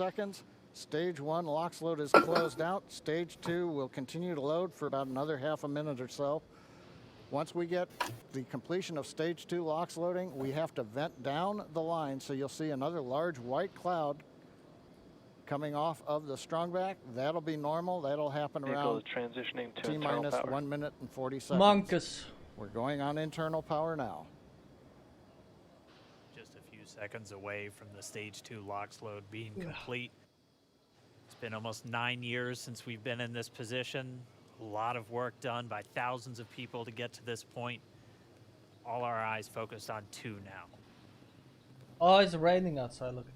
seconds. Stage 1 LOX load is closed out. Stage 2 will continue to load for about another half a minute or so. Once we get the completion of Stage 2 LOX loading, we have to vent down the line, so you'll see another large white cloud coming off of the strongback. That'll be normal. That'll happen around transitioning to T-minus 1 minute and 40 seconds. Monkus. We're going on internal power now. Just a few seconds away from the Stage 2 LOX load being complete. It's been almost 9 years since we've been in this position. A lot of work done by thousands of people to get to this point. All our eyes focused on 2 now. Oh, it's raining outside, look.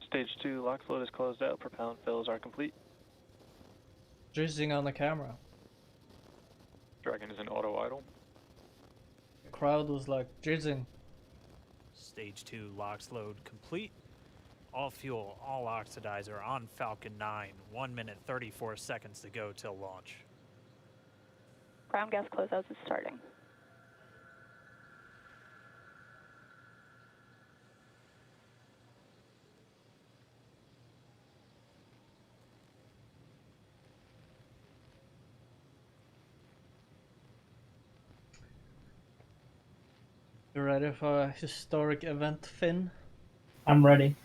Stage 2 LOX load is closed out. Propellant fills are complete. Drizzling on the camera. Dragon is in auto idle. The crowd was like drizzling. Stage 2 LOX load complete. All fuel, all oxidizer on Falcon 9. 1 minute 34 seconds to go till launch. Ground gas closeouts is starting. You ready for a historic event, Finn? I'm ready.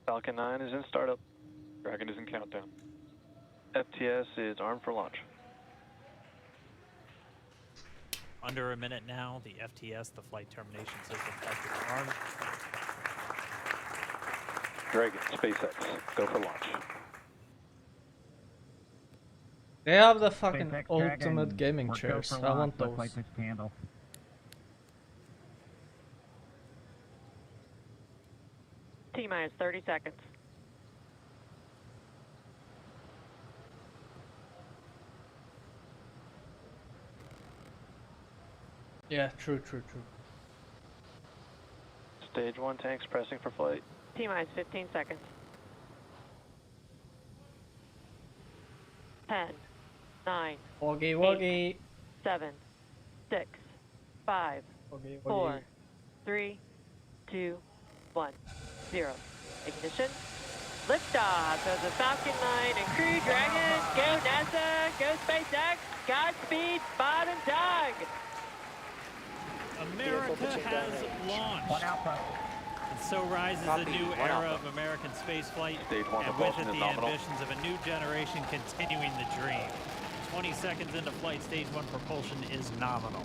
Falcon 9 is in startup. Dragon is in countdown. FTS is armed for launch. Under a minute now, the FTS, the flight termination system, has been armed. Dragon, SpaceX, go for launch. They have the fucking SpaceX ultimate Dragon, gaming we're go chairs. for I launch want with those. Flight 6 handle. T-minus 30 seconds. Yeah, true. Stage 1 tanks pressing for flight. T-minus 15 seconds. 10, 9, Woggy woggy. 7, 6, 5, Woggy 4, woggy. 3, 2, 1, 0. Ignition. Liftoff of the Falcon 9 and Crew Dragon. Go NASA, go SpaceX, Godspeed, Bob and Doug. America has launched. One Alpha. And so rises a new era of American spaceflight, Stage 1 and with propulsion it is the nominal. ambitions of a new generation continuing the dream. 20 seconds into flight, Stage 1 propulsion is nominal.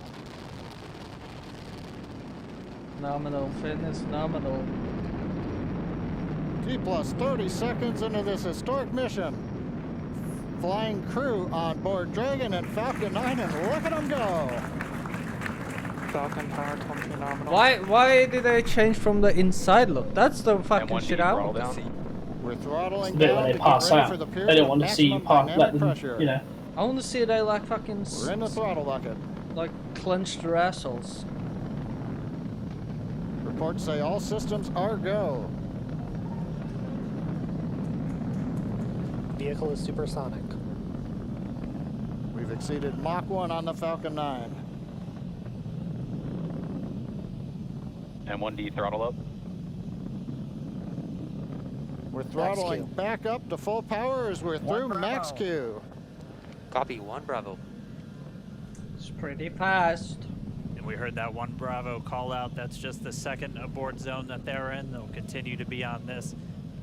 Nominal, Finn is nominal. T plus 30 seconds into this historic mission. Flying crew on board Dragon and Falcon 9, and look at them go. Falcon power 22 nominal. Why did they change from the inside look? That's the fucking shit I want to see. We're throttling It's a bit down when to they get pass ready out. for the They period don't of want to see you maximum pass, let dynamic them, pressure. you know. I want to see they like fucking We're in the throttle bucket. like clench their assholes. Reports say all systems are go. Vehicle is supersonic. We've exceeded Mach 1 on the Falcon 9. M1D throttle up. We're throttling Q. back up to full power as we're through Bravo. max Q. Copy, 1 Bravo. It's pretty fast. And we heard that 1 Bravo call out. That's just the second abort zone that they're in. They'll continue to be on this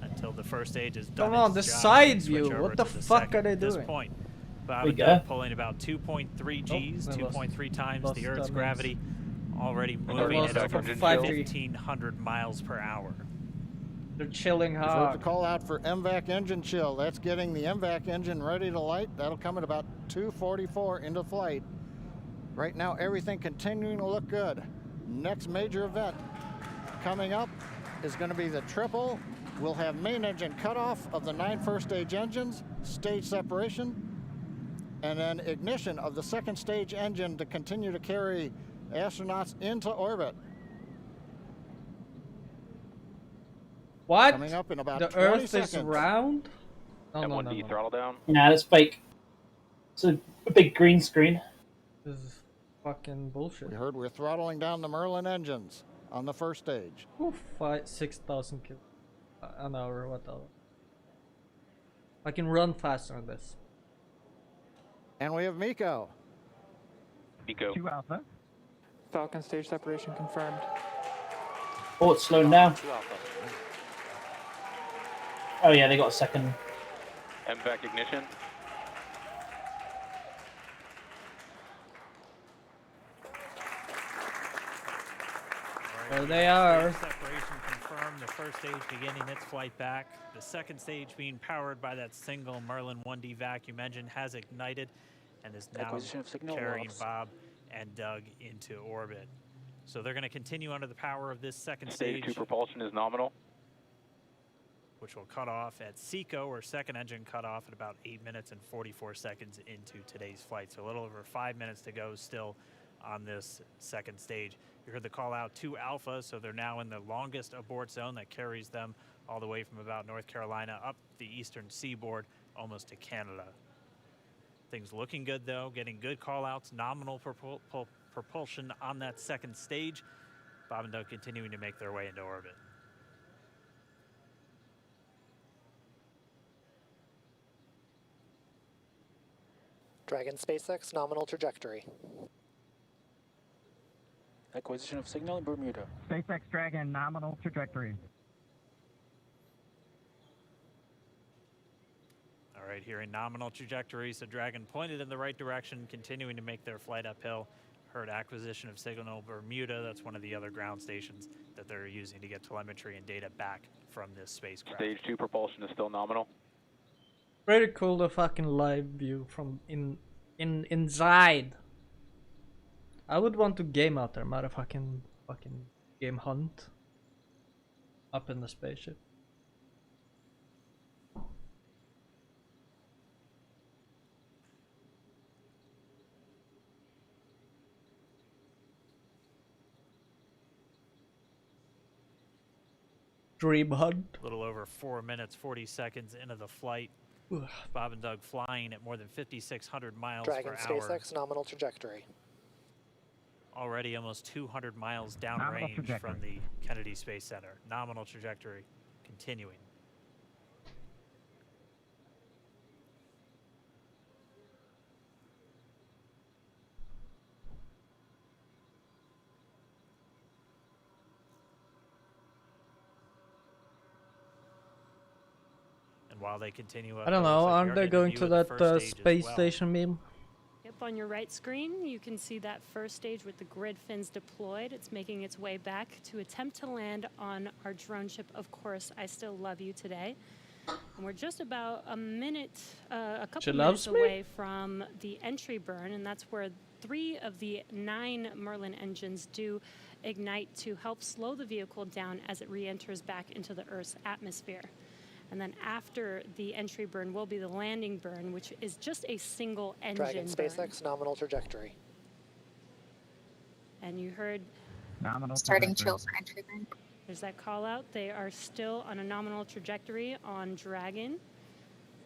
until the first stage is done. Come on, its the job side and switch view. over What the to fuck second are they at this doing? point. We Bob go. pulling about 2.3 Gs, we lost- 2.3 times lost the Earth's that gravity, already we moving lost at it for over 5-3. 1,500 miles per hour. They're chilling We've heard the hard. call out for MVAC engine chill. That's getting the MVAC engine ready to light. That'll come at about 2:44 into flight. Right now, everything continuing to look good. Next major event coming up is going to be the triple. We'll have main engine cutoff of the 9 first stage engines, stage separation, and then ignition of the second stage engine to continue to carry astronauts into orbit. What? Coming up in about The 20 Earth seconds. is round? No, no, no, M1D no. throttle down. Nah, that's fake. It's a big green screen. This is fucking bullshit. We heard we're throttling down the Merlin engines on the first stage. Ooh, 6,000 km an hour, whatever. I can run faster on this. And we have Miko. Eco. 2 Alpha. Falcon stage separation confirmed. Oh, it's slowing down. 2 Alpha. Oh yeah, they got a second. MVAC ignition. There they are. Separation confirmed. The first stage beginning its flight back. The second stage, being powered by that single Merlin 1D vacuum engine, has ignited and is now Acquisition of signal carrying loss. Bob and Doug into orbit. So they're going to continue under the power of this second Stage stage, 2 propulsion is nominal. which will cut off at SECO, or second engine cut off at about 8 minutes and 44 seconds into today's flight. So a little over 5 minutes to go still on this second stage. You heard the call out to Alpha, so they're now in the longest abort zone that carries them all the way from about North Carolina up the eastern seaboard almost to Canada. Things looking good though, getting good call outs, nominal propulsion on that second stage. Bob and Doug continuing to make their way into orbit. Dragon SpaceX nominal trajectory. Acquisition of signal in Bermuda. SpaceX Dragon nominal trajectory. All right, here in nominal trajectory, so Dragon pointed in the right direction, continuing to make their flight uphill. Heard acquisition of signal Bermuda. That's one of the other ground stations that they're using to get telemetry and data back from this spacecraft. Stage 2 propulsion is still nominal. Pretty cool, the fucking live view from inside. I would want to game out there, motherfucking fucking game hunt up in the spaceship. Dream hunt. A little over 4 minutes, 40 seconds into the flight. Ugh. Bob and Doug flying at more than 5,600 miles Dragon per hour. SpaceX nominal trajectory. Already almost 200 miles Nominal downrange trajectory. from the Kennedy Space Center. Nominal trajectory continuing. And while they continue, I don't know, aren't they going to that space station meme? Yep, on your right screen, you can see that first stage with the grid fins deployed. It's making its way back to attempt to land on our drone ship, Of Course I Still Love You today. And we're just about a couple minutes away from the entry burn, and that's where 3 of the 9 Merlin engines do ignite to help slow the vehicle down as it re-enters back into the Earth's atmosphere. And then after the entry burn will be the landing burn, which is just a single engine Dragon burn. SpaceX nominal trajectory. And you heard Nominal Starting trajectory. chill for entry burn. there's that call out. They are still on a nominal trajectory on Dragon,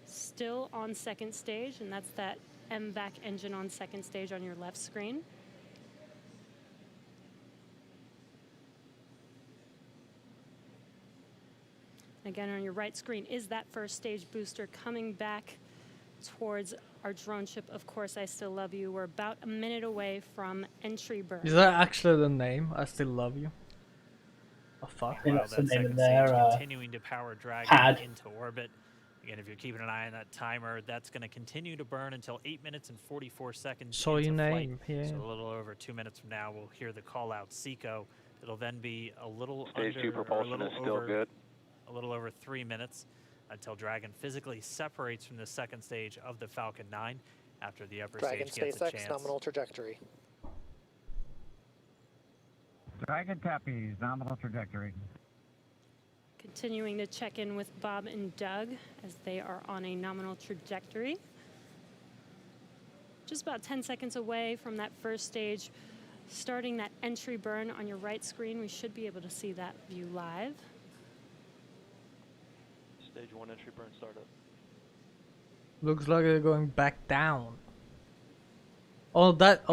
still on second stage, and that's that MVAC engine on second stage on your left screen. Again, on your right screen is that first stage booster coming back towards our drone ship, Of Course I Still Love You. We're about a minute away from entry burn. Is that actually the name? I Still Love You. Oh fuck. I think While that's the that name second of their stage continuing to power Dragon pad. into orbit. Again, if you're keeping an eye on that timer, that's going to continue to burn until 8 minutes and 44 seconds. Saw into your flight. name, yeah. So a little over 2 minutes from now, we'll hear the call out SECO. It'll then be a little Stage 2 under, or a propulsion little is still over, good. a little over 3 minutes until Dragon physically separates from the second stage of the Falcon 9 after the upper Dragon stage gets a SpaceX chance. nominal trajectory. Dragon copies nominal trajectory. Continuing to check in with Bob and Doug as they are on a nominal trajectory. Just about 10 seconds away from that first stage, starting that entry burn on your right screen. We should be able to see that view live. Stage 1 entry burn startup. Looks like they're going back down. Oh,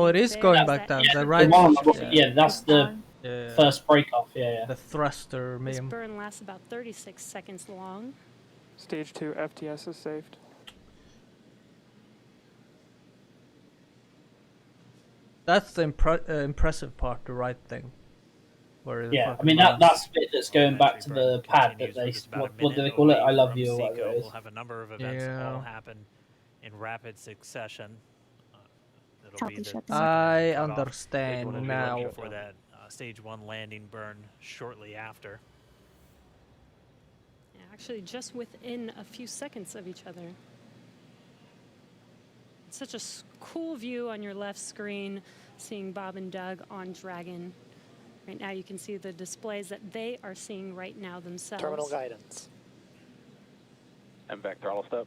it is There going is back that down. engine The The right. one on the, rotation. yeah, that's the Yeah. first break off. Yeah. The thruster This meme. burn lasts about 36 seconds long. Stage 2 FTS is saved. That's the impressive part, the right thing. Where the Yeah, I fucking mean balance- that's the bit that's going back to Entry the burn pad that continues they with us about a what do they minute call it? away I love from you or whatever Seco. it is. We'll have a number of events all Yeah. happen in rapid succession. It'll Copy, be the shut second down. I cutoff. understand We'll be now. looking for that stage 1 landing burn shortly after. Yeah, actually, just within a few seconds of each other. It's such a cool view on your left screen, seeing Bob and Doug on Dragon. Right now, you can see the displays that they are seeing right now themselves. Terminal guidance. MVAC throttle step.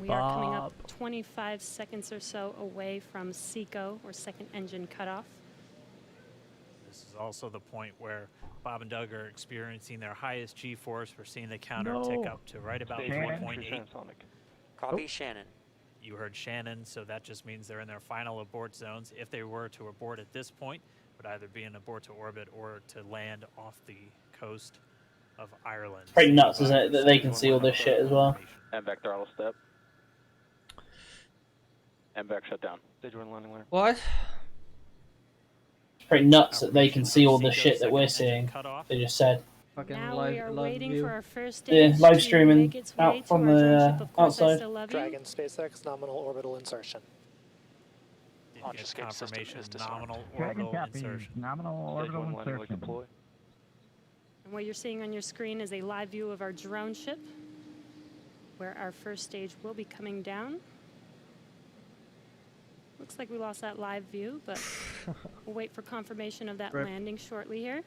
We are coming Bob. up 25 seconds or so away from SECO, or second engine cutoff. This is also the point where Bob and Doug are experiencing their highest G-force. We're seeing the counter tick No. up to right about Stage 1.8. transonic. Copy Shannon. You heard Shannon, so that just means they're in their final abort zones. If they were to abort at this point, it would either be an abort to orbit or to land off the coast of Ireland. Pretty nuts, isn't it, that they can see all this shit as well? MVAC throttle step. MVAC shut down. Stage 1 landing layer. What? It's pretty nuts that they can Affirmation see all of the Seco shit that second we're engine seeing. cutoff. They just said. Fucking Now live, we are live waiting view. for our first Yeah, stage live to streaming make its way out from to our the, drone ship. Of course, I outside. still love you. Dragon SpaceX nominal orbital insertion. Did Launch get escape system confirmation is disarmed. nominal Dragon orbital copies. insertion. Nominal Stage orbital 1 landing leg insertion. deploy. And what you're seeing on your screen is a live view of our drone ship, where our first stage will be coming down. Looks like we lost that live view, but we'll wait for confirmation of that Rip. landing shortly here.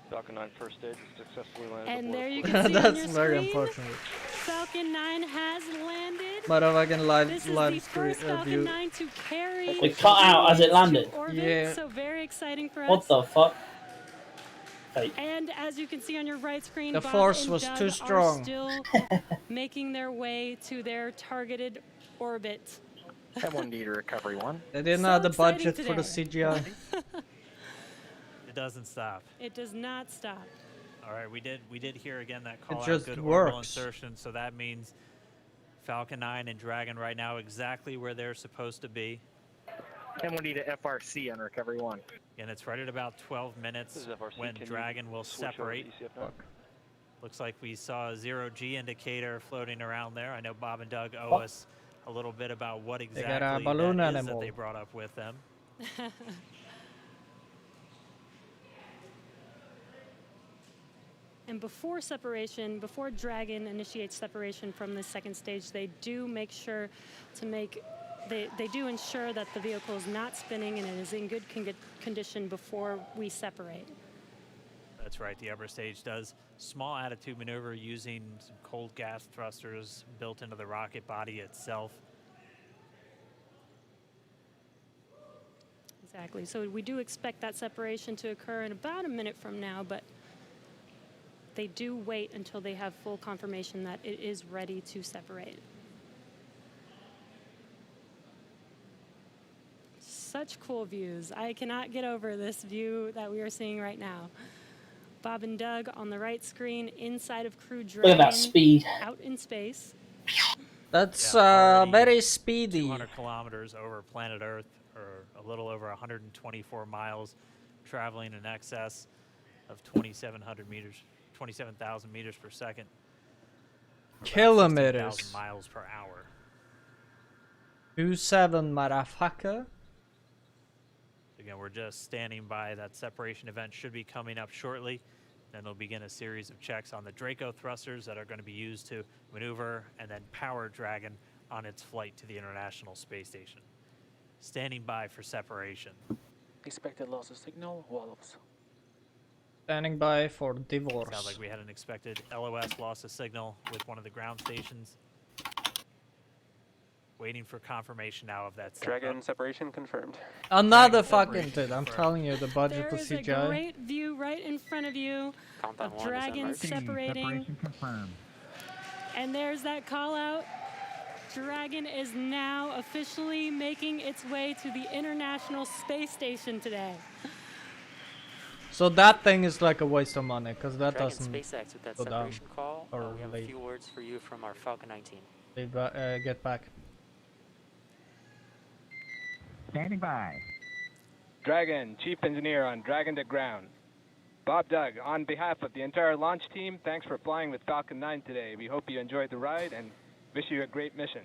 Falcon 9 first stage successfully landed. And before there you deploy. can see on That's your very screen, unfortunate. Falcon 9 has landed. Motherfucking This is live the screen first Falcon view. 9 to carry It cut out as it to landed. orbit, Yeah. so very exciting for What us. the fuck? Fake. And as you can see on your right screen, The Bob force and was Doug too are strong. still making their way to their targeted orbit. M1D to recovery 1. They didn't So have the exciting budget for the today. CGI. It doesn't stop. It does not stop. All right, we did hear again that call out just good orbital works. insertion, so that means Falcon 9 and Dragon right now exactly where they're supposed to be. M1D to FRC on recovery 1. And it's right at about 12 This minutes is FRC. when Can you Dragon will switch over to separate. ECF9? Looks like we saw a 0G indicator floating around there. I know Bob and Doug owe us a little bit about what got a exactly balloon that is animal. that they brought up with them. And before separation, before Dragon initiates separation from the second stage, they do make sure to make, they do ensure that the vehicle is not spinning and it is in good condition before we separate. That's right, the upper stage does small attitude maneuver using some cold gas thrusters built into the rocket body itself. Exactly. So we do expect that separation to occur in about a minute from now, but they do wait until they have full confirmation that it is ready to separate. Such cool views. I cannot get over this view that we are seeing right now. Bob and Doug on the right screen, inside of Crew Dragon. Look at that speed. Out in space. That's Yeah, already very speedy. 200 kilometers over planet Earth, or a little over 124 miles, traveling in excess of 2,700 meters, 27,000 meters per second. or about Kilometers. 16,000 miles per hour. 27 motherfucker. Again, we're just standing by. That separation event should be coming up shortly. Then they'll begin a series of checks on the Draco thrusters that are going to be used to maneuver and then power Dragon on its flight to the International Space Station. Standing by for separation. Expected loss of signal, Wallows. Standing by for divorce. Sounds like we had an expected LOS loss of signal with one of the ground stations. Waiting for confirmation now of that Dragon setup. separation confirmed. Another Dragon fucking separation dude. I'm confirmed. telling you, the budget There for is a CGI. great view right in front of you Countdown of 1 is dragons emerged. separating. Separation confirmed. And there's that call out. Dragon is now officially making its way to the International Space Station today. So that thing is like a waste of money, because that Dragon doesn't SpaceX with that go down separation call. or We have a leave. few words for you from our Falcon 19. get back. Standing by. Dragon, Chief Engineer on Dragon to Ground. Bob Doug, on behalf of the entire launch team, thanks for flying with Falcon 9 today. We hope you enjoyed the ride and wish you a great mission.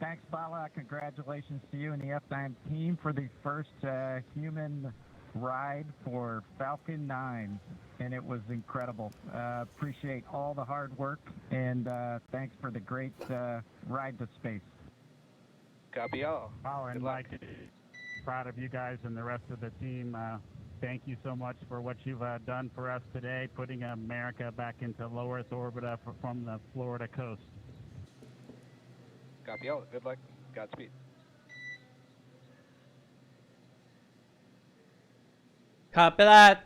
Thanks, Bala. Congratulations to you and the F9 team for the first human ride for Falcon 9. And it was incredible. Appreciate all the hard work, and thanks for the great ride to space. Copy all. Oh, Good luck. Proud of you guys and the rest of the team. Thank you so much for what you've done for us today, putting America back into low Earth orbit from the Florida coast. Copy all. Good luck. Godspeed. Copy that.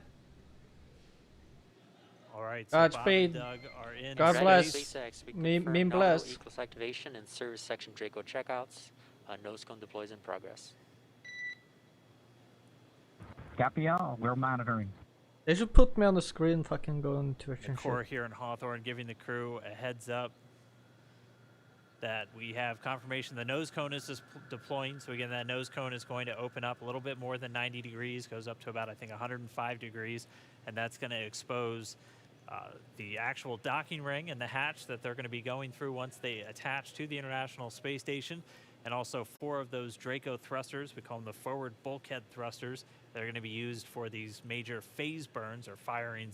All right, so Godspeed. Bob and Doug are in God Dragon bless. SpaceX, we Me- confirm me nominal bless. Equals activation and service section Draco checkouts. Nose cone deploys in progress. Copy all. We're monitoring. They should put me on the screen, fucking go on Twitch the and core shit. here in Hawthorne, giving the crew a heads up that we have confirmation the nose cone is deploying. So again, that nose cone is going to open up a little bit more than 90 degrees, goes up to about, I think, 105 degrees, and that's going to expose the actual docking ring and the hatch that they're going to be going through once they attach to the International Space Station. And also 4 of those Draco thrusters, we call them the forward bulkhead thrusters, that are going to be used for these major phase burns or firings